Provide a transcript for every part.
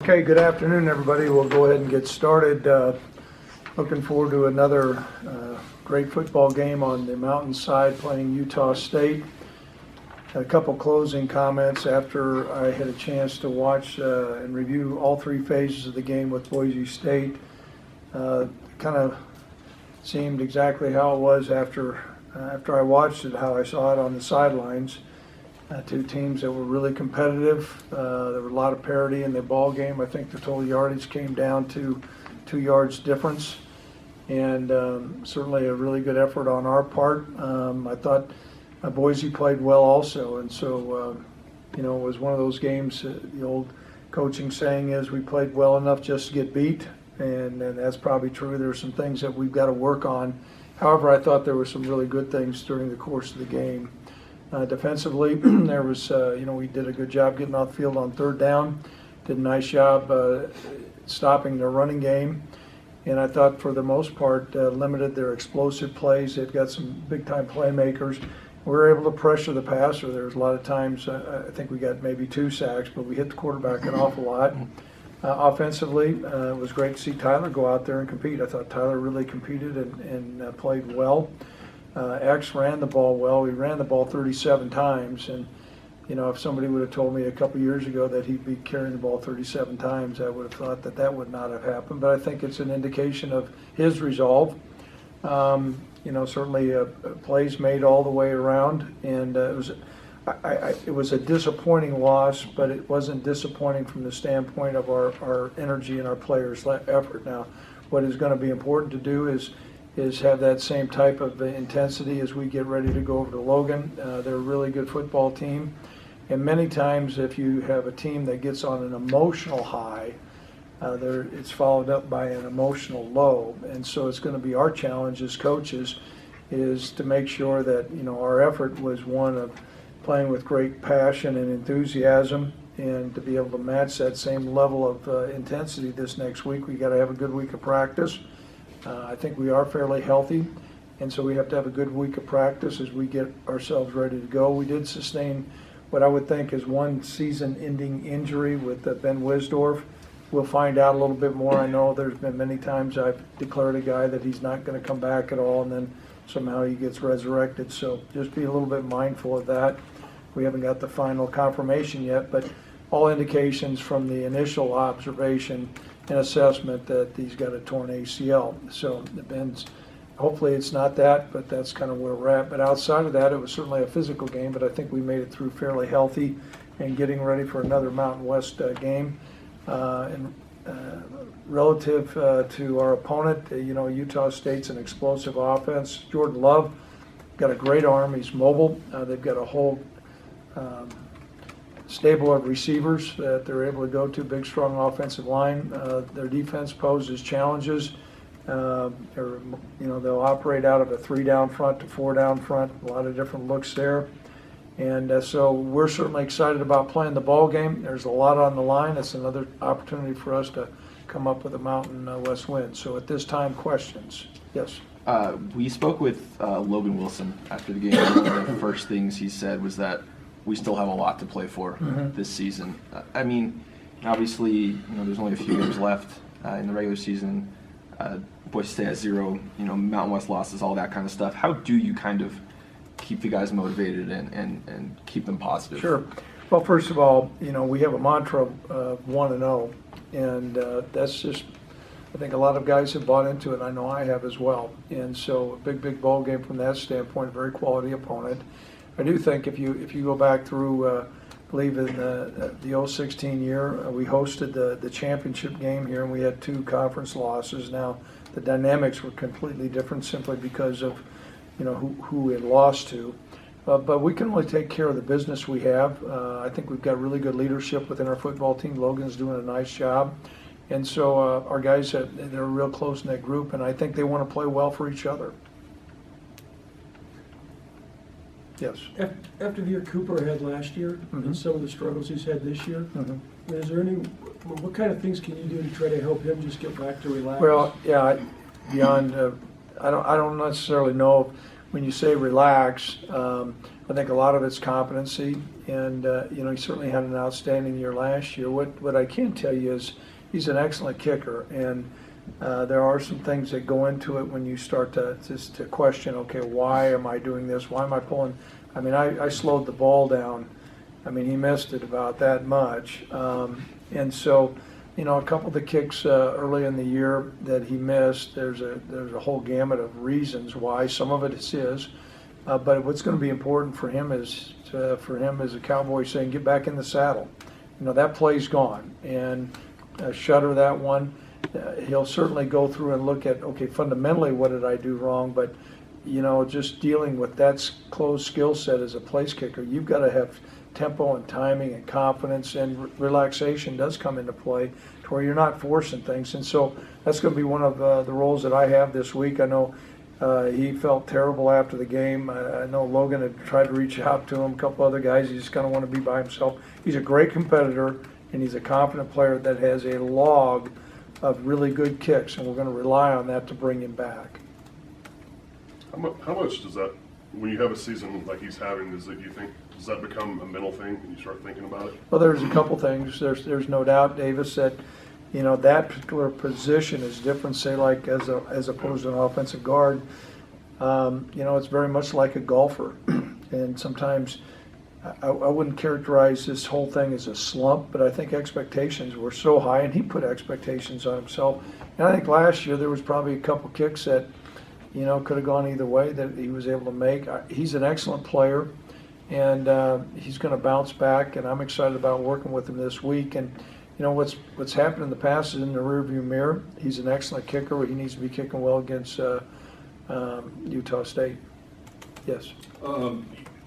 Okay, good afternoon, everybody. We'll go ahead and get started. Looking forward to another great football game on the mountainside playing Utah State. A couple closing comments after I had a chance to watch and review all three phases of the game with Boise State. Kind of seemed exactly how it was after I watched it, how I saw it on the sidelines. Two teams that were really competitive. There was a lot of parity in the ball game. I think the total yardage came down to 2 yards difference, and certainly a really good effort on our part. I thought Boise played well also, and so it was one of those games. The old coaching saying is we played well enough just to get beat, and that's probably true. There are some things that we've got to work on. However, I thought there were some really good things during the course of the game. Defensively, there was, we did a good job getting off the field on third down, did a nice job stopping their running game, and I thought for the most part limited their explosive plays. They've got some big-time playmakers. We were able to pressure the passer. There was a lot of times, I think we got maybe 2 sacks, but we hit the quarterback an awful lot. Offensively, it was great to see Tyler go out there and compete. I thought Tyler really competed and played well. X ran the ball well. We ran the ball 37 times, and if somebody would have told me a couple years ago that he'd be carrying the ball 37 times, I would have thought that would not have happened. But I think it's an indication of his resolve. Certainly plays made all the way around, and it was a disappointing loss, but it wasn't disappointing from the standpoint of our energy and our players' effort. Now, what is going to be important to do is have that same type of intensity as we get ready to go over to Logan. They're a really good football team. And many times if you have a team that gets on an emotional high, it's followed up by an emotional low. And so it's going to be our challenge as coaches is to make sure that, our effort was one of playing with great passion and enthusiasm, and to be able to match that same level of intensity this next week. We got to have a good week of practice. I think we are fairly healthy, and so we have to have a good week of practice as we get ourselves ready to go. We did sustain what I would think is one season-ending injury with Ben Wisdorf. We'll find out a little bit more. I know there's been many times I've declared a guy that he's not going to come back at all, and then somehow he gets resurrected. So just be a little bit mindful of that. We haven't got the final confirmation yet, but all indications from the initial observation and assessment that he's got a torn ACL. So Ben's, hopefully it's not that, but that's kind of where we're at. But outside of that, it was certainly a physical game, but I think we made it through fairly healthy and getting ready for another Mountain West game. Relative to our opponent, Utah State's an explosive offense. Jordan Love got a great arm. He's mobile. They've got a whole stable of receivers that they're able to go to, big, strong offensive line. Their defense poses challenges. They'll operate out of a 3-down front to 4-down front, a lot of different looks there. And so we're certainly excited about playing the ball game. There's a lot on the line. It's another opportunity for us to come up with a Mountain West win. So at this time, questions? Yes? We spoke with Logan Wilson after the game. One of the first things he said was that we still have a lot to play for this season. Obviously, there's only a few games left in the regular season. Boise State has 0, Mountain West losses, all that kind of stuff. How do you kind of keep the guys motivated and keep them positive? Sure. Well, first of all, we have a mantra of 1-0, and that's just, I think a lot of guys have bought into it. I know I have as well. And so a big ball game from that standpoint, very quality opponent. I do think if you go back through, I believe in the 16 year, we hosted the championship game here, and we had 2 conference losses. Now the dynamics were completely different simply because of who we had lost to. But we can only take care of the business we have. I think we've got really good leadership within our football team. Logan's doing a nice job. And so our guys, they're a real close-knit group, and I think they want to play well for each other. Yes. After the year Cooper had last year and some of the struggles he's had this year, is there what kind of things can you do to try to help him just get back to relax? Well, yeah, beyond, I don't necessarily know when you say relax. I think a lot of it's competency, and he certainly had an outstanding year last year. What I can tell you is he's an excellent kicker, and there are some things that go into it when you start to question, okay, why am I doing this? Why am I pulling? I mean, I slowed the ball down. I mean, he missed it about that much, and so. A couple of the kicks early in the year that he missed, there's a whole gamut of reasons why. Some of it is his, but what's going to be important for him is for him as a Cowboy saying, get back in the saddle. That play's gone, and shutter that one. He'll certainly go through and look at, okay, fundamentally, what did I do wrong? But just dealing with that closed skill set as a place kicker, you've got to have tempo and timing and confidence, and relaxation does come into play to where you're not forcing things. And so that's going to be one of the roles that I have this week. I know he felt terrible after the game. I know Logan had tried to reach out to him, a couple other guys. He just kind of want to be by himself. He's a great competitor, and he's a confident player that has a log of really good kicks, and we're going to rely on that to bring him back. How much does that, when you have a season like he's having, does that become a mental thing when you start thinking about it? Well, there's a couple things. There's no doubt, Davis, that that particular position is different. Say, like as opposed to an offensive guard, it's very much like a golfer, and sometimes I wouldn't characterize this whole thing as a slump, but I think expectations were so high, and he put expectations on himself. And I think last year there was probably a couple kicks that could have gone either way that he was able to make. He's an excellent player. And he's going to bounce back, and I'm excited about working with him this week. And what's happened in the past is in the rearview mirror. He's an excellent kicker. He needs to be kicking well against Utah State. Yes.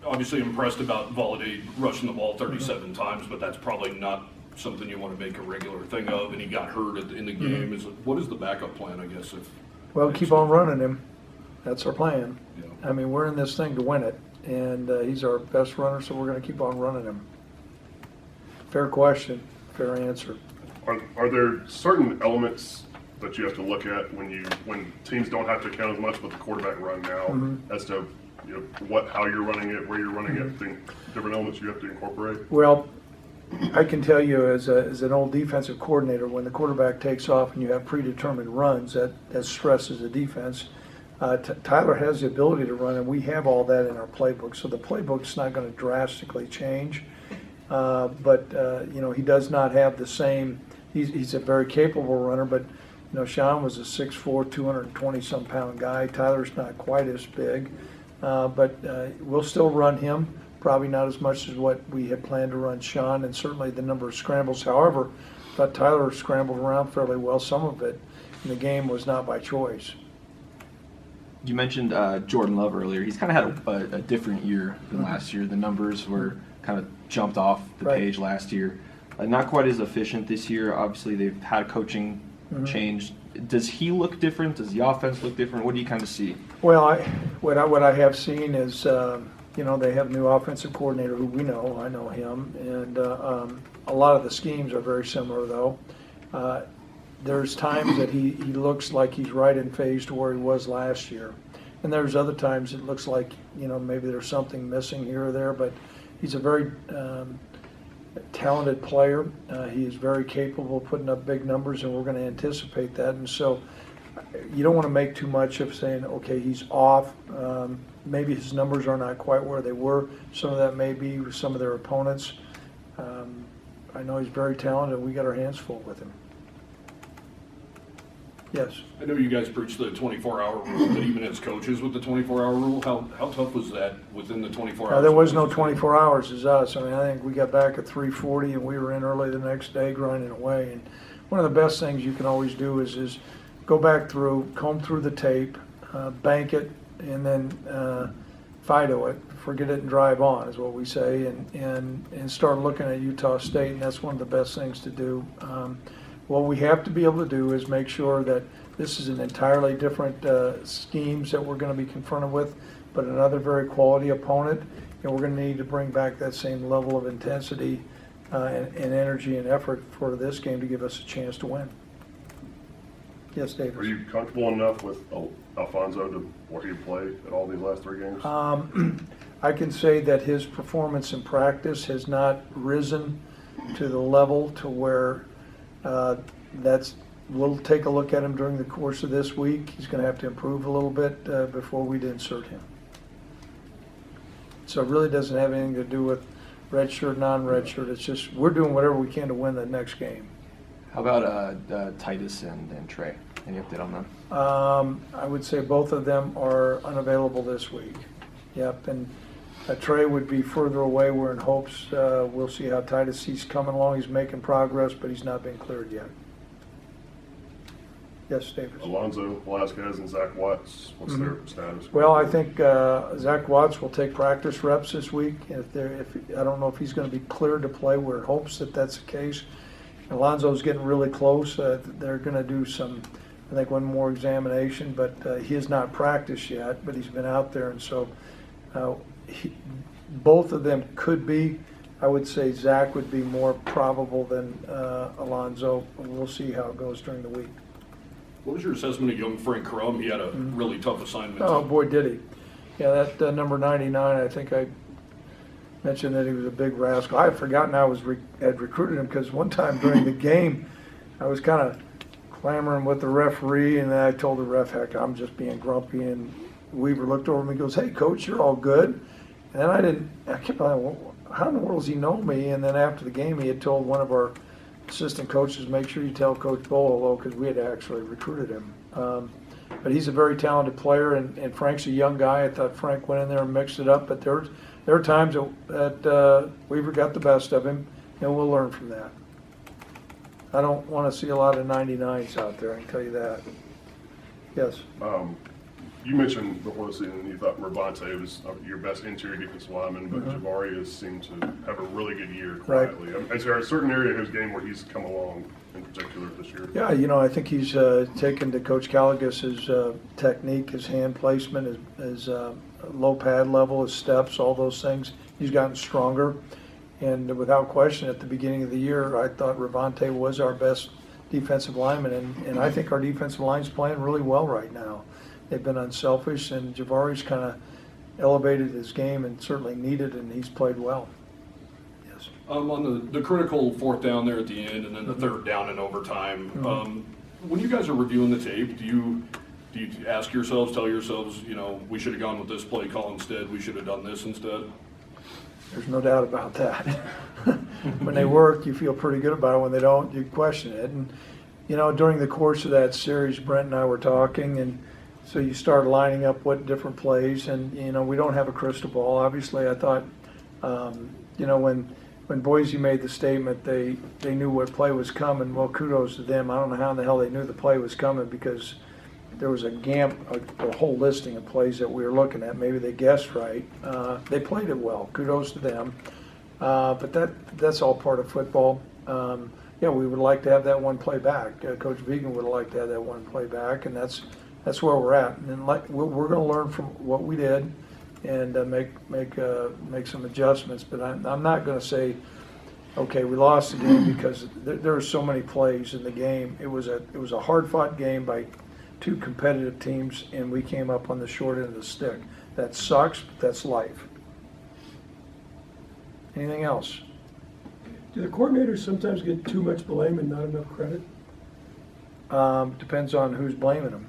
Obviously impressed about Valadie rushing the ball 37 times, but that's probably not something you want to make a regular thing of. And he got hurt in the game. What is the backup plan? I guess Well, keep on running him. That's our plan. Yeah. I mean, we're in this thing to win it. And he's our best runner, so we're going to keep on running him. Fair question, fair answer. Are there certain elements that you have to look at when teams don't have to count as much, but the quarterback run now, as to how you're running it, where you're running it, different elements you have to incorporate? Well, I can tell you as an old defensive coordinator, when the quarterback takes off and you have predetermined runs, that stresses the defense. Tyler has the ability to run, and we have all that in our playbook. So the playbook's not going to drastically change, but he does not have the same. He's a very capable runner, but Sean was a 6'4", 220-some pound guy. Tyler's not quite as big, but we'll still run him. Probably not as much as what we had planned to run Sean, and certainly the number of scrambles. However, I thought Tyler scrambled around fairly well. Some of it in the game was not by choice. You mentioned Jordan Love earlier. He's kind of had a different year than last year. The numbers were kind of jumped off the page last year. Not quite as efficient this year. Obviously, they've had a coaching change. Does he look different? Does the offense look different? What do you kind of see? Well, what I have seen is, they have a new offensive coordinator who we know. I know him, and a lot of the schemes are very similar, though. There's times that he looks like he's right in phase to where he was last year. And there's other times it looks like, maybe there's something missing here or there, but he's a very talented player. He is very capable of putting up big numbers, and we're going to anticipate that. And so you don't want to make too much of saying, okay, he's off. Maybe his numbers are not quite where they were. Some of that may be with some of their opponents. I know he's very talented, and we got our hands full with him. Yes. I know you guys preach the 24-hour rule, but even as coaches with the 24-hour rule, how tough was that within the 24 hours? There was no 24 hours as us. I mean, I think we got back at 3:40 and we were in early the next day grinding away. And one of the best things you can always do is go back through, comb through the tape, bank it, and then FIDO it, forget it and drive on is what we say, and start looking at Utah State, and that's one of the best things to do. What we have to be able to do is make sure that this is an entirely different schemes that we're going to be confronted with, but another very quality opponent, and we're going to need to bring back that same level of intensity and energy and effort for this game to give us a chance to win. Yes, David. Are you comfortable enough with Alfonso to where he played at all these last three games? I can say that his performance in practice has not risen to the level to where we'll take a look at him during the course of this week. He's going to have to improve a little bit before we'd insert him. So it really doesn't have anything to do with red shirt, non-red shirt. It's just we're doing whatever we can to win the next game. How about Titus and Trey? Any update on them? I would say both of them are unavailable this week. Yep, and Trey would be further away. We're in hopes. We'll see how Titus, he's coming along. He's making progress, but he's not been cleared yet. Yes, Davis. Alonzo Velasquez and Zach Watts, what's their status? Well, I think Zach Watts will take practice reps this week. I don't know if he's going to be cleared to play. We're in hopes that that's the case. Alonzo's getting really close. They're going to do I think one more examination, but he has not practiced yet, but he's been out there, and so both of them could be. I would say Zach would be more probable than Alonzo. We'll see how it goes during the week. What was your assessment of young Frank Crum? He had a really tough assignment. Oh, boy, did he. Yeah, that number 99, I think I mentioned that he was a big rascal. I had forgotten I had recruited him because one time during the game, I was kind of clamoring with the referee, and then I told the ref, heck, I'm just being grumpy, and Weaver looked over at me and goes, hey, Coach, you're all good. And then I kept on, well, how in the world does he know me? And then after the game, he had told one of our assistant coaches, make sure you tell Coach Bohl hello, because we had actually recruited him. But he's a very talented player, and Frank's a young guy. I thought Frank went in there and mixed it up, but there are times that Weaver got the best of him, and we'll learn from that. I don't want to see a lot of 99s out there, I can tell you that. Yes. You mentioned before the season you thought Ravante was your best interior defensive lineman, but Javari has seemed to have a really good year quietly. Right. Is there a certain area of his game where he's come along in particular this year? Yeah, I think he's taken to Coach Caligas's technique, his hand placement, his low pad level, his steps, all those things. He's gotten stronger. And without question, at the beginning of the year, I thought Ravante was our best defensive lineman, and I think our defensive line's playing really well right now. They've been unselfish, and Javari's kind of elevated his game and certainly needed, and he's played well. Yes. On the critical fourth down there at the end, and then the third down in overtime, when you guys are reviewing the tape, do you ask yourselves, tell yourselves, we should have gone with this play call instead, we should have done this instead? There's no doubt about that. When they work, you feel pretty good about it. When they don't, you question it. And, during the course of that series, Brent and I were talking, and so you start lining up what different plays, and, we don't have a crystal ball. Obviously, I thought, when Boise made the statement, they knew what play was coming. Well, kudos to them. I don't know how in the hell they knew the play was coming, because there was a whole listing of plays that we were looking at. Maybe they guessed right. They played it well. Kudos to them. But that's all part of football. We would like to have that one play back. Coach Vegan would like to have that one play back, and that's where we're at. And we're going to learn from what we did and make some adjustments. But I'm not going to say, okay, we lost the game, because there are so many plays in the game. It was a hard-fought game by two competitive teams, and we came up on the short end of the stick. That sucks, but that's life. Anything else? Do the coordinators sometimes get too much blame and not enough credit? Depends on who's blaming them.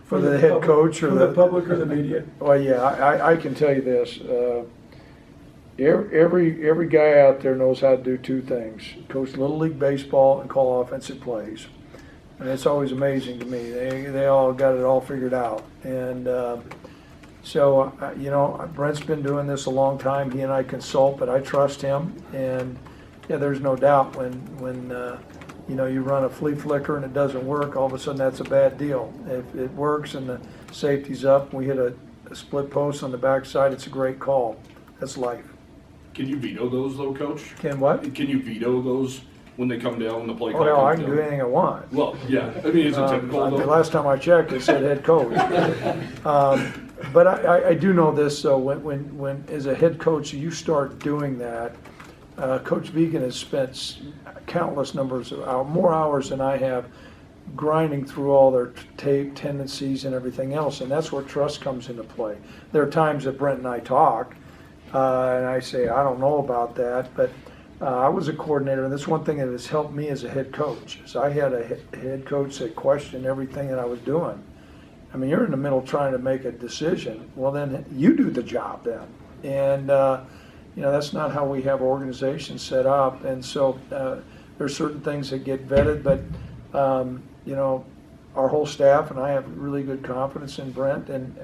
For the head coach or the public or the media? Well, yeah, I can tell you this. Every guy out there knows how to do two things: coach Little League baseball and call offensive plays. And it's always amazing to me. They all got it all figured out. And Brent's been doing this a long time. He and I consult, but I trust him. And yeah, there's no doubt when you run a flea flicker and it doesn't work, all of a sudden that's a bad deal. If it works and the safety's up, we hit a split post on the backside, it's a great call. That's life. Can you veto those though, Coach? Can what? Can you veto those when they come down, when the play call Oh, no, comes I can down? do anything I want. Well, yeah. I mean, is it typical The though? last time I checked, it said head coach. But I do know this, though, when as a head coach, you start doing that. Coach Vegan has spent countless numbers of hours, more hours than I have, grinding through all their tape tendencies and everything else, and that's where trust comes into play. There are times that Brent and I talk, and I say, I don't know about that, but I was a coordinator, and that's one thing that has helped me as a head coach, is I had a head coach that questioned everything that I was doing. I mean, you're in the middle trying to make a decision, well then you do the job then. And that's not how we have organizations set up, and so there's certain things that get vetted, but our whole staff and I have really good confidence in Brent, and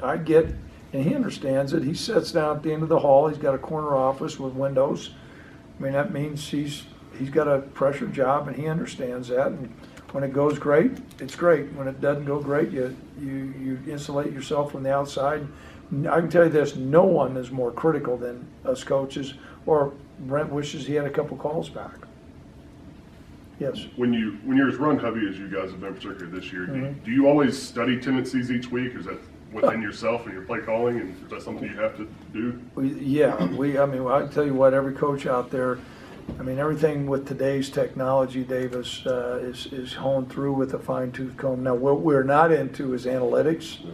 and he understands it. He sits down at the end of the hall. He's got a corner office with windows. I mean, that means he's got a pressure job, and he understands that. And when it goes great, it's great. When it doesn't go great, you insulate yourself from the outside. I can tell you this: no one is more critical than us coaches. Or Brent wishes he had a couple calls back. Yes. When you're as run heavy as you guys have been, particularly this year, do you always study tendencies each week? Is that within yourself and your play calling, and is that something you have to do? I tell you what, every coach out there, I mean, everything with today's technology, Dave, is honed through with a fine-tooth comb. Now, what we're not into is analytics.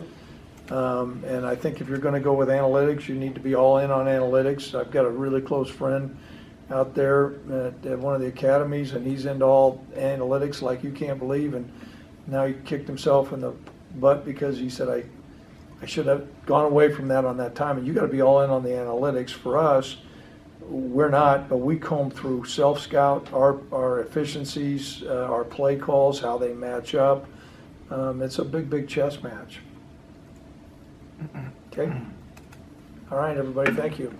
And I think if you're going to go with analytics, you need to be all in on analytics. I've got a really close friend out there at one of the academies, and he's into all analytics like you can't believe. And now he kicked himself in the butt because he said, I should have gone away from that on that time. And you got to be all in on the analytics. For us, we're not, but we comb through self-scout, our efficiencies, our play calls, how they match up. It's a big chess match. Okay. All right, everybody, thank you.